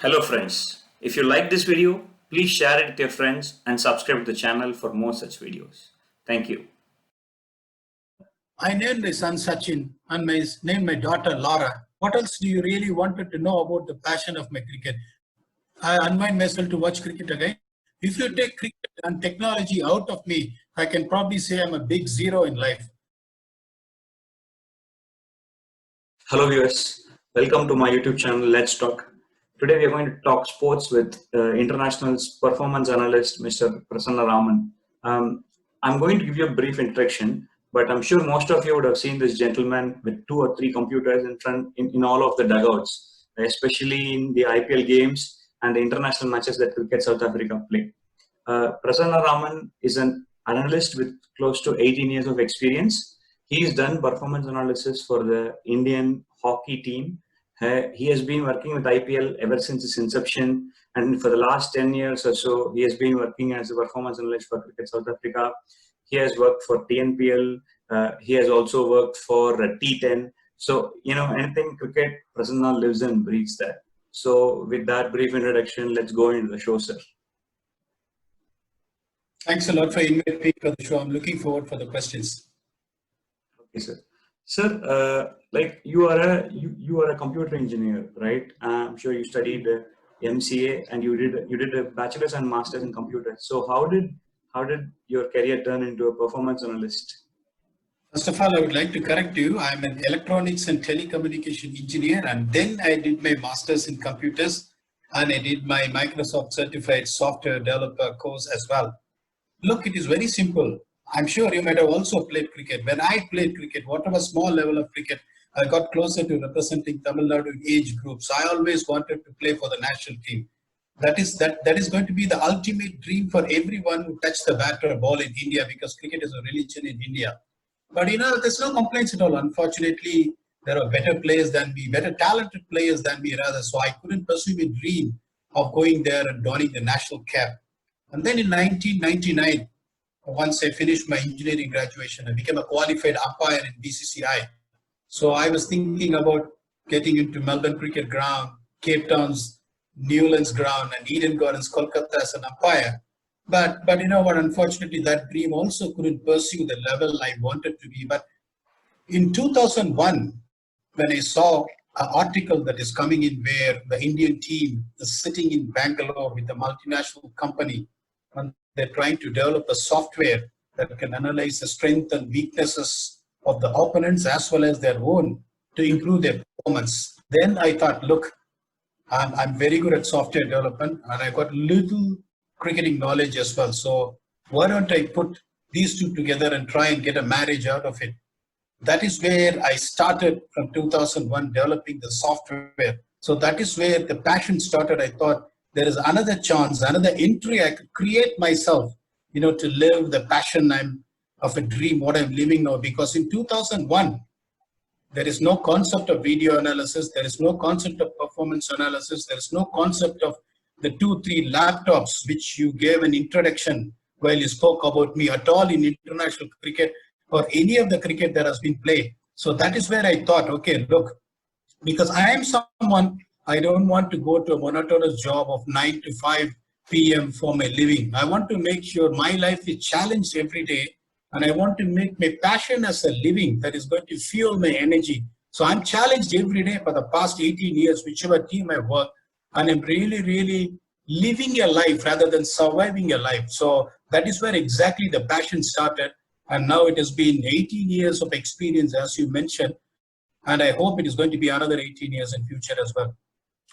Hello friends, if you like this video, please share it with your friends and subscribe to the channel for more such videos. Thank you. I named my son Sachin and named my daughter Laura. What else do you really wanted to know about the passion of my cricket? I unwind myself to watch cricket again. If you take cricket and technology out of me, I can probably say I'm a big zero in life. Hello viewers, welcome to my YouTube channel Let's Talk. Today we are going to talk sports with international performance analyst Mr. Prasanna Raman. I'm going to give you a brief introduction, but I'm sure most of you would have seen this gentleman with 2 or 3 computers in front in all of the dugouts, especially in the IPL games and the international matches that Cricket South Africa play. Prasanna Raman is an analyst with close to 18 years of experience. He's done performance analysis for the Indian hockey team. He has been working with IPL ever since its inception, and for the last 10 years or so, he has been working as a performance analyst for Cricket South Africa. He has worked for TNPL. He has also worked for T10. So, anything cricket, Prasanna lives and breathes that. So, with that brief introduction, let's go into the show, sir. Thanks a lot for inviting me for the show. I'm looking forward for the questions. Okay, sir. Sir, like you are a computer engineer, right? I'm sure you studied MCA and you did a bachelor's and master's in computers. So how did your career turn into a performance analyst? First of all, I would like to correct you. I'm an electronics and telecommunication engineer, and then I did my master's in computers, and I did my Microsoft certified software developer course as well. Look, it is very simple. I'm sure you might have also played cricket. When I played cricket, whatever small level of cricket, I got closer to representing Tamil Nadu in age groups. I always wanted to play for the national team. That is going to be the ultimate dream for everyone who touched the bat or ball in India, because cricket is a religion in India. But there's no complaints at all. Unfortunately, there are better players than me, better talented players than me rather. So I couldn't pursue my dream of going there and donning the national cap. And then in 1999, once I finished my engineering graduation, I became a qualified umpire in BCCI. So I was thinking about getting into Melbourne Cricket Ground, Cape Town's Newlands Ground, and Eden Gardens, Kolkata as an umpire. But you know what? Unfortunately, that dream also couldn't pursue the level I wanted to be. But in 2001, when I saw an article that is coming in where the Indian team is sitting in Bangalore with a multinational company, and they're trying to develop a software that can analyze the strengths and weaknesses of the opponents as well as their own to improve their performance. Then I thought, look, I'm very good at software development and I got little cricketing knowledge as well. So why don't I put these two together and try and get a marriage out of it? That is where I started from 2001 developing the software. So that is where the passion started. I thought there is another chance, another entry I could create myself, to live the passion of a dream, what I'm living now. Because in 2001, there is no concept of video analysis. There is no concept of performance analysis. There is no concept of the 2, 3 laptops, which you gave an introduction while you spoke about me at all in international cricket or any of the cricket that has been played. So that is where I thought, okay, look, because I am someone, I don't want to go to a monotonous job of 9 to 5 p.m. for my living. I want to make sure my life is challenged every day, and I want to make my passion as a living that is going to fuel my energy. So I'm challenged every day for the past 18 years, whichever team I work, and I'm really, really living a life rather than surviving a life. So that is where exactly the passion started. And now it has been 18 years of experience, as you mentioned, and I hope it is going to be another 18 years in future as well.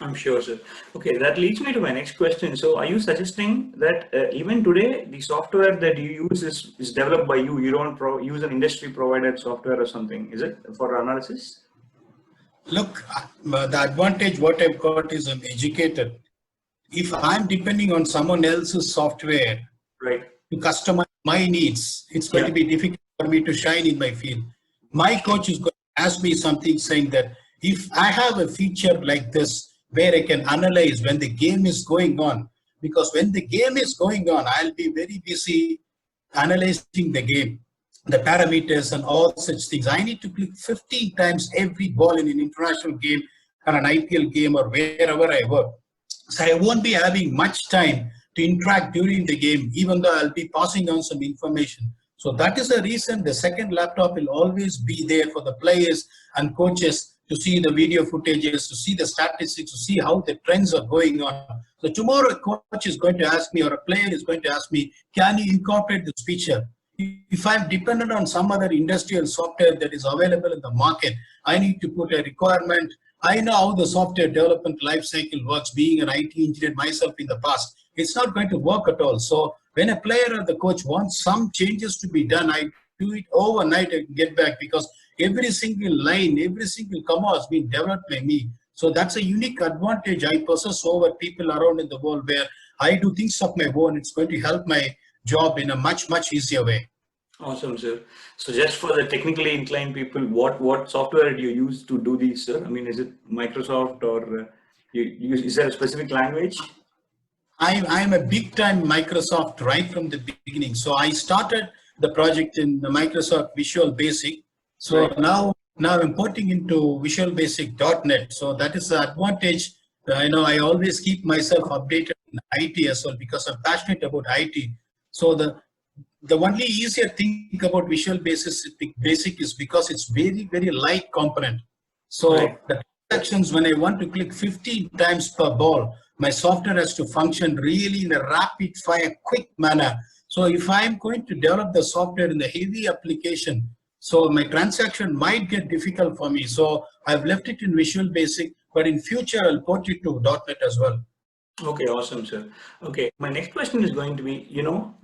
I'm sure, sir. Okay, that leads me to my next question. So, are you suggesting that even today the software that you use is developed by you? You don't use an industry provided software or something, is it, for analysis? Look, the advantage what I've got is I'm educated. If I'm depending on someone else's software Right. to customize my needs, it's going to be difficult for me to shine in my field. My coach is going to ask me something saying that if I have a feature like this where I can analyze when the game is going on, because when the game is going on, I'll be very busy analyzing the game, the parameters and all such things. I need to click 15 times every ball in an international game or an IPL game or wherever I work. So I won't be having much time to interact during the game, even though I'll be passing on some information. So that is the reason the second laptop will always be there for the players and coaches to see the video footages, to see the statistics, to see how the trends are going on. So tomorrow a coach is going to ask me, or a player is going to ask me, can you incorporate this feature? If I'm dependent on some other industrial software that is available in the market, I need to put a requirement. I know how the software development life cycle works, being an IT engineer myself in the past. It's not going to work at all. So when a player or the coach wants some changes to be done, I do it overnight and get back, because every single line, every single comma has been developed by me. So that's a unique advantage I possess over people around in the world, where I do things of my own. It's going to help my job in a much, much easier way. Awesome, sir. So just for the technically inclined people, what software do you use to do these, sir? I mean, is it Microsoft, or is there a specific language? I'm a big time Microsoft right from the beginning. So I started the project in the Microsoft Visual Basic. So Right. now I'm porting into Visual Basic.NET. So that is the advantage. I always keep myself updated in IT as well, because I'm passionate about IT. So the only easier thing about Visual Basic is because it's very, very light component. So Right. the transactions, when I want to click 15 times per ball, my software has to function really in a rapid fire, quick manner. So if I'm going to develop the software in the heavy application, so my transaction might get difficult for me. So I've left it in Visual Basic, but in future I'll port it to .NET as well. Okay, awesome, sir. Okay, my next question is going to be,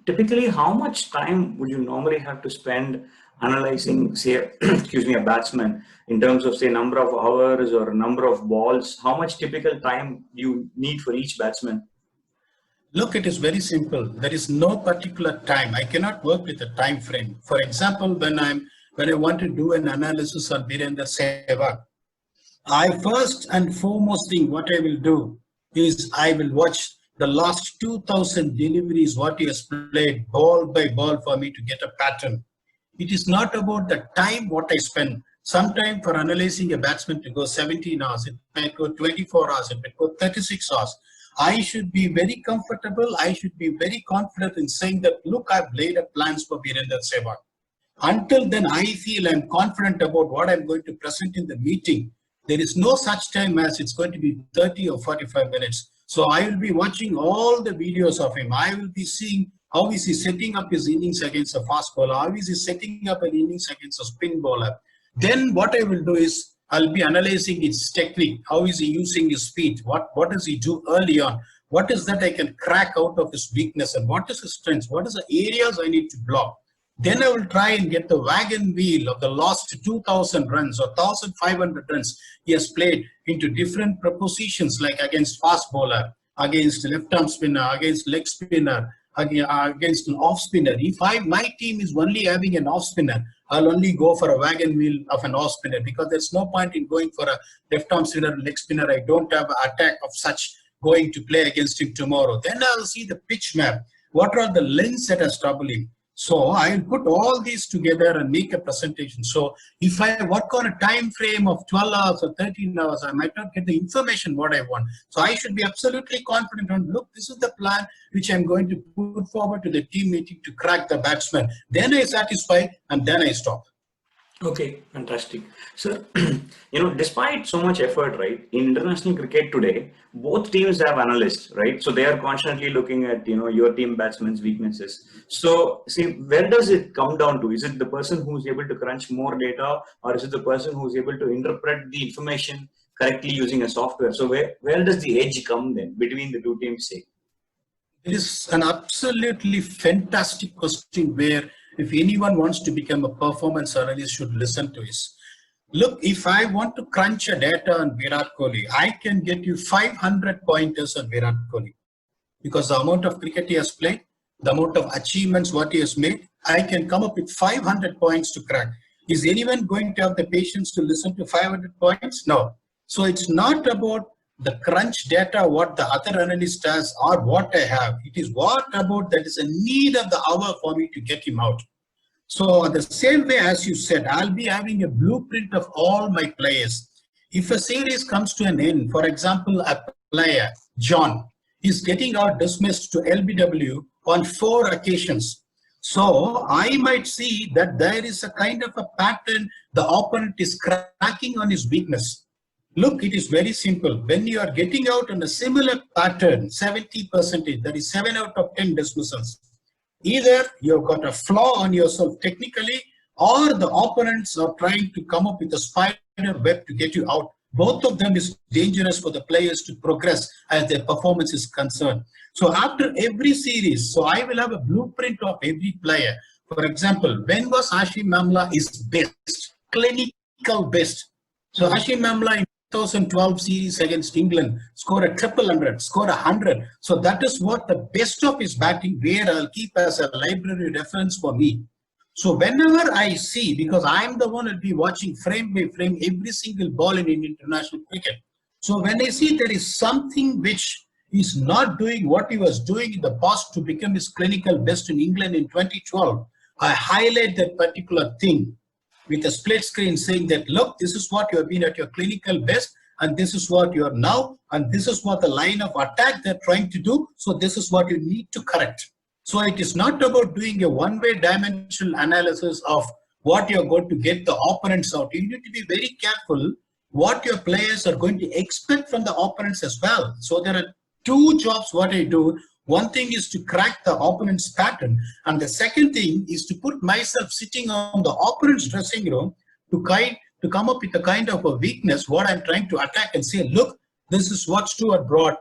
typically how much time would you normally have to spend analyzing, say, excuse me, a batsman in terms of, say, number of hours or number of balls? How much typical time do you need for each batsman? Look, it is very simple. There is no particular time. I cannot work with a time frame. For example, when I want to do an analysis on Virender Sehwag, I first and foremost thing what I will do is I will watch the last 2000 deliveries, what he has played ball by ball, for me to get a pattern. It is not about the time what I spend. Sometime for analyzing a batsman to go 17 hours, it might go 24 hours, it might go 36 hours. I should be very comfortable. I should be very confident in saying that, look, I've laid a plans for Virender Sehwag. Until then, I feel I'm confident about what I'm going to present in the meeting. There is no such time as it's going to be 30 or 45 minutes. So I will be watching all the videos of him. I will be seeing how is he setting up his innings against a fast bowler, how is he setting up an innings against a spin bowler. Then what I will do is I'll be analyzing his technique. How is he using his speed? What does he do early on? What is that I can crack out of his weakness, and what is his strengths? What is the areas I need to block? Then I will try and get the wagon wheel of the last 2000 runs or 1500 runs he has played into different propositions, like against fast bowler, against left arm spinner, against leg spinner, against an off spinner. If my team is only having an off spinner, I'll only go for a wagon wheel of an off spinner, because there's no point in going for a left arm spinner, leg spinner. I don't have an attack of such going to play against him tomorrow. Then I'll see the pitch map. What are the lengths that are troubling? So I'll put all these together and make a presentation. So if I work on a time frame of 12 hours or 13 hours, I might not get the information what I want. So I should be absolutely confident on, look, this is the plan which I'm going to put forward to the team meeting to crack the batsman. Then I satisfy and then I stop. Okay, fantastic. So, despite so much effort, right, in international cricket today, both teams have analysts, right? So they are constantly looking at, your team batsman's weaknesses. So, see, where does it come down to? Is it the person who's able to crunch more data, or is it the person who's able to interpret the information correctly using a software? So where does the edge come then between the two teams, say? It is an absolutely fantastic question, where if anyone wants to become a performance analyst should listen to this. Look, if I want to crunch a data on Virat Kohli, I can get you 500 pointers on Virat Kohli, because the amount of cricket he has played, the amount of achievements what he has made, I can come up with 500 points to crack. Is anyone going to have the patience to listen to 500 points? No. So it's not about the crunch data, what the other analyst has or what I have. It is what about that is a need of the hour for me to get him out. So the same way as you said, I'll be having a blueprint of all my players. If a series comes to an end, for example, a player John, is getting out dismissed to LBW on 4 occasions. So I might see that there is a kind of a pattern the opponent is cracking on his weakness. Look, it is very simple. When you are getting out on a similar pattern, 70%, that is 7 out of 10 dismissals, either you've got a flaw on yourself technically, or the opponents are trying to come up with a spider web to get you out. Both of them is dangerous for the players to progress as their performance is concerned. So after every series, so I will have a blueprint of every player. For example, when was Hashim Amla is best? Clinical best. So Hashim Amla in 2012 series against England scored a 100, scored 100. So that is what the best of his batting, where I'll keep as a library reference for me. So whenever I see, because I'm the one who'll be watching frame by frame every single ball in international cricket. So when I see there is something which is not doing what he was doing in the past to become his clinical best in England in 2012, I highlight that particular thing with a split screen saying that, look, this is what you have been at your clinical best, and this is what you are now, and this is what the line of attack they're trying to do. So this is what you need to correct. So it is not about doing a one-way dimensional analysis of what you're going to get the opponents out. You need to be very careful what your players are going to expect from the opponents as well. So there are 2 jobs what I do. One thing is to crack the opponent's pattern, and the second thing is to put myself sitting on the opponent's dressing room to come up with a kind of a weakness, what I'm trying to attack, and say, look, this is what Stuart Broad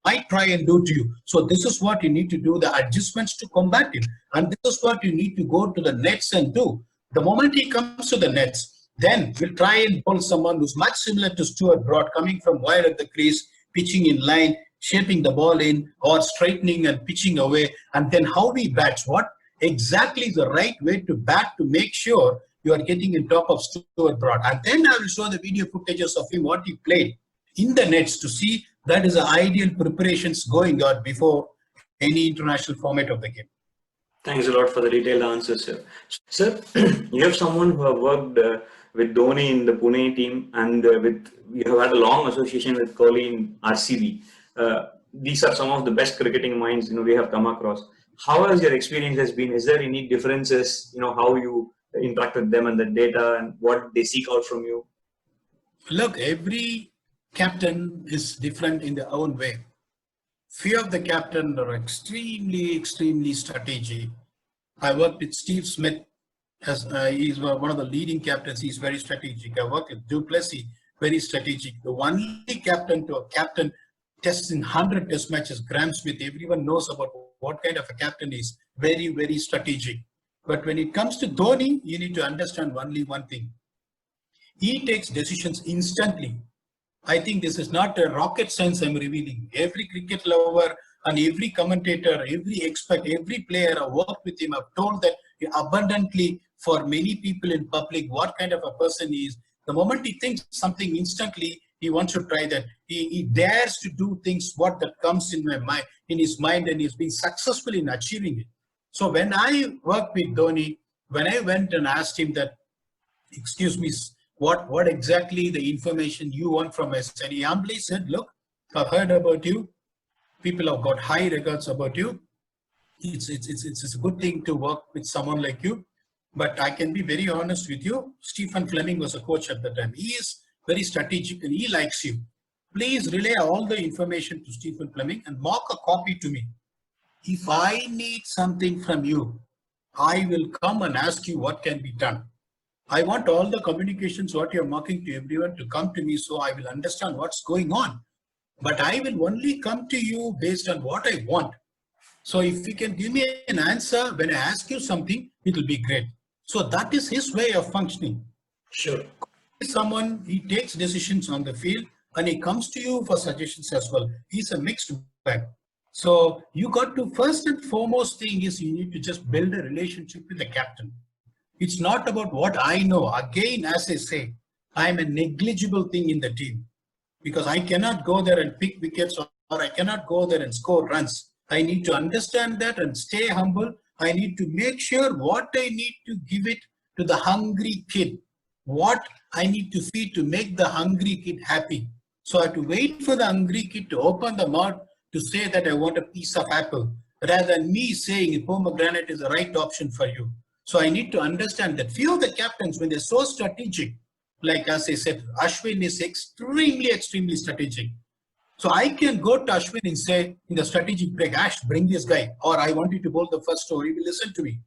might try and do to you. So this is what you need to do, the adjustments to combat it. And this is what you need to go to the nets and do. The moment he comes to the nets, then we'll try and pull someone who's much similar to Stuart Broad, coming from wide at the crease, pitching in line, shaping the ball in, or straightening and pitching away. And then how he bats, what exactly is the right way to bat to make sure you are getting in top of Stuart Broad. And then I will show the video footages of him, what he played in the nets, to see that is the ideal preparations going on before any international format of the game. Thanks a lot for the detailed answers, sir. Sir, you have someone who have worked with Dhoni in the Pune team, and you have had a long association with Kohli in RCB. These are some of the best cricketing minds we have come across. How has your experience has been? Is there any differences? How you interact with them and the data and what they seek out from you? Look, every captain is different in their own way. Few of the captains are extremely strategic. I worked with Steve Smith, as he's one of the leading captains. He's very strategic. I worked with Du Plessis, very strategic. The only captain to a captain tests in 100 test matches, Graham Smith, everyone knows about what kind of a captain is, very strategic. But when it comes to Dhoni, you need to understand only one thing. He takes decisions instantly. I think this is not a rocket science I'm revealing. Every cricket lover and every commentator, every expert, every player I worked with him, I've told that abundantly for many people in public what kind of a person he is. The moment he thinks something instantly, he wants to try that. He dares to do things what that comes in his mind, and he's been successful in achieving it. So when I worked with Dhoni, when I went and asked him that, excuse me, what exactly the information you want from us, and he humbly said, look, I've heard about you. People have got high regards about you. It's a good thing to work with someone like you. But I can be very honest with you. Stephen Fleming was a coach at the time. He is very strategic and he likes you. Please relay all the information to Stephen Fleming and mark a copy to me. If I need something from you, I will come and ask you what can be done. I want all the communications, what you're marking to everyone, to come to me so I will understand what's going on. But I will only come to you based on what I want. So if you can give me an answer when I ask you something, it will be great. So that is his way of functioning. Sure. Someone, he takes decisions on the field and he comes to you for suggestions as well. He's a mixed bag. So you got to, first and foremost thing is you need to just build a relationship with the captain. It's not about what I know. Again, as I say, I'm a negligible thing in the team because I cannot go there and pick wickets or I cannot go there and score runs. I need to understand that and stay humble. I need to make sure what I need to give it to the hungry kid, what I need to feed to make the hungry kid happy. So I had to wait for the hungry kid to open the mouth to say that I want a piece of apple, rather than me saying pomegranate is the right option for you. So I need to understand that few of the captains, when they're so strategic, like as I said, Ashwin is extremely strategic. So I can go to Ashwin and say in the strategic break, Ash, bring this guy, or I want you to bowl the first over. He will listen to me.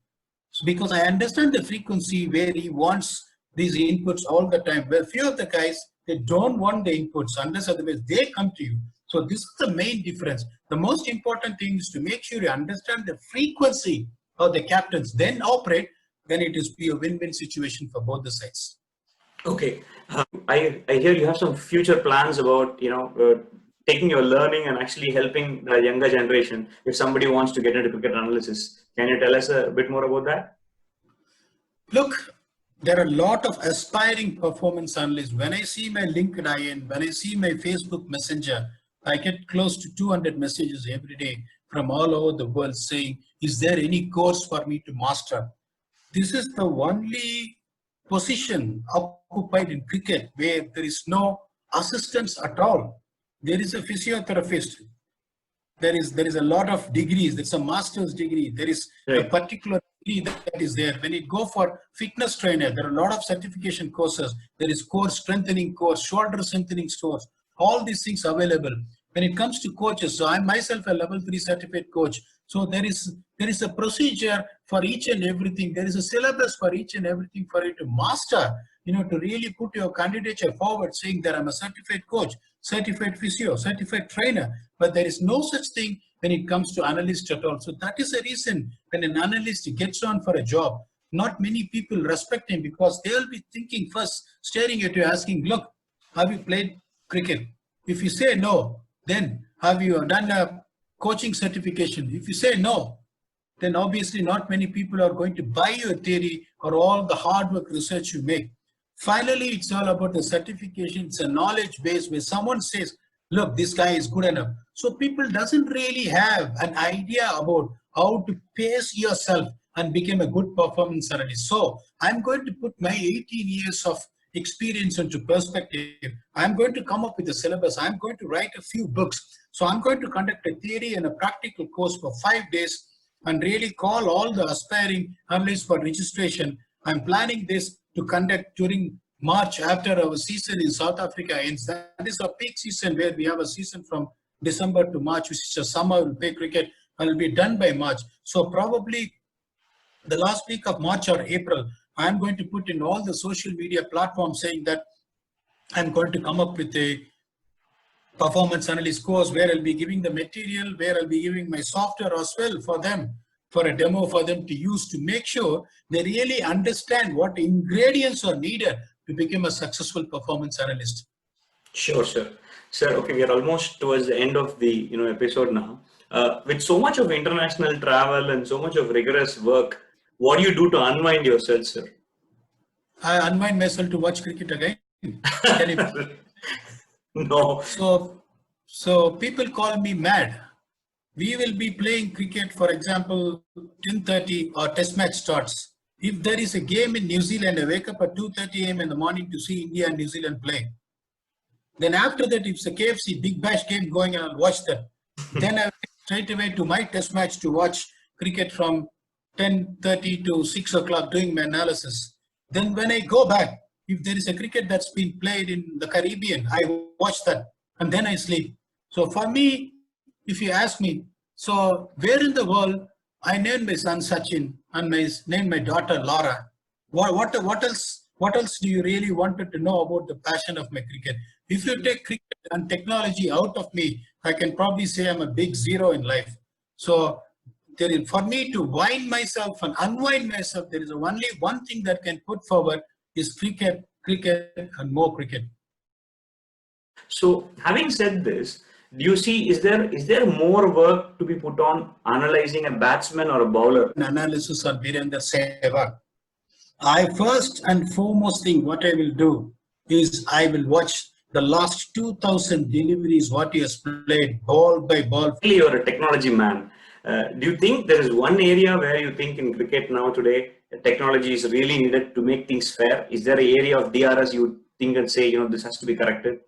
So because I understand the frequency where he wants these inputs all the time. Where few of the guys, they don't want the inputs unless otherwise they come to you. So this is the main difference. The most important thing is to make sure you understand the frequency of the captains, then operate, then it is be a win-win situation for both the sides. Okay, I hear you have some future plans about taking your learning and actually helping the younger generation. If somebody wants to get into cricket analysis, can you tell us a bit more about that? Look, there are a lot of aspiring performance analysts. When I see my LinkedIn, when I see my Facebook Messenger, I get close to 200 messages every day from all over the world saying, is there any course for me to master? This is the only position occupied in cricket where there is no assistance at all. There is a physiotherapist. There is a lot of degrees. There's a master's degree. There is a particular degree that is there. When you go for fitness trainer, there are a lot of certification courses. There is core strengthening course, shoulder strengthening course. All these things available. When it comes to coaches, so I'm myself a level 3 certified coach. So there is a procedure for each and everything. There is a syllabus for each and everything for you to master, to really put your candidature forward saying that I'm a certified coach, certified physio, certified trainer. But there is no such thing when it comes to analyst at all. So that is the reason when an analyst gets on for a job, not many people respect him because they'll be thinking first, staring at you, asking, look, have you played cricket? If you say no, then have you done a coaching certification? If you say no, then obviously not many people are going to buy your theory or all the hard work research you make. Finally, it's all about the certification. It's a knowledge base where someone says, look, this guy is good enough. So people doesn't really have an idea about how to pace yourself and become a good performance analyst. So I'm going to put my 18 years of experience into perspective. I'm going to come up with a syllabus. I'm going to write a few books. So I'm going to conduct a theory and a practical course for 5 days and really call all the aspiring analysts for registration. I'm planning this to conduct during March after our season in South Africa ends. That is a peak season where we have a season from December to March, which is a summer play cricket, and will be done by March. So probably the last week of March or April, I'm going to put in all the social media platforms saying that I'm going to come up with a performance analyst course where I'll be giving the material, where I'll be giving my software as well for them, for a demo for them to use to make sure they really understand what ingredients are needed to become a successful performance analyst. Sure, sir. Sir, okay, we are almost towards the end of the episode now. With so much of international travel and so much of rigorous work, what do you do to unwind yourself, sir? I unwind myself to watch cricket again. No. So people call me mad. We will be playing cricket, for example, 10:30 or test match starts. If there is a game in New Zealand, I wake up at 2:30 a.m. in the morning to see India and New Zealand play. Then after that, if it's a KFC Big Bash game going, I'll watch that. Then I straight away to my test match to watch cricket from 10:30 to 6 o'clock doing my analysis. Then when I go back, if there is a cricket that's been played in the Caribbean, I watch that and then I sleep. So for me, if you ask me, so where in the world I named my son Sachin and named my daughter Laura, what else do you really wanted to know about the passion of my cricket? If you take cricket and technology out of me, I can probably say I'm a big zero in life. So for me to wind myself and unwind myself, there is only one thing that can put forward is cricket, and more cricket. So having said this, do you see, is there more work to be put on analyzing a batsman or a bowler? Analysis of Virender Sehwag. I first and foremost thing what I will do is I will watch the last 2,000 deliveries what he has played ball by ball. You're a technology man. Do you think there is one area where you think in cricket now today technology is really needed to make things fair? Is there an area of DRS you think and say, this has to be corrected?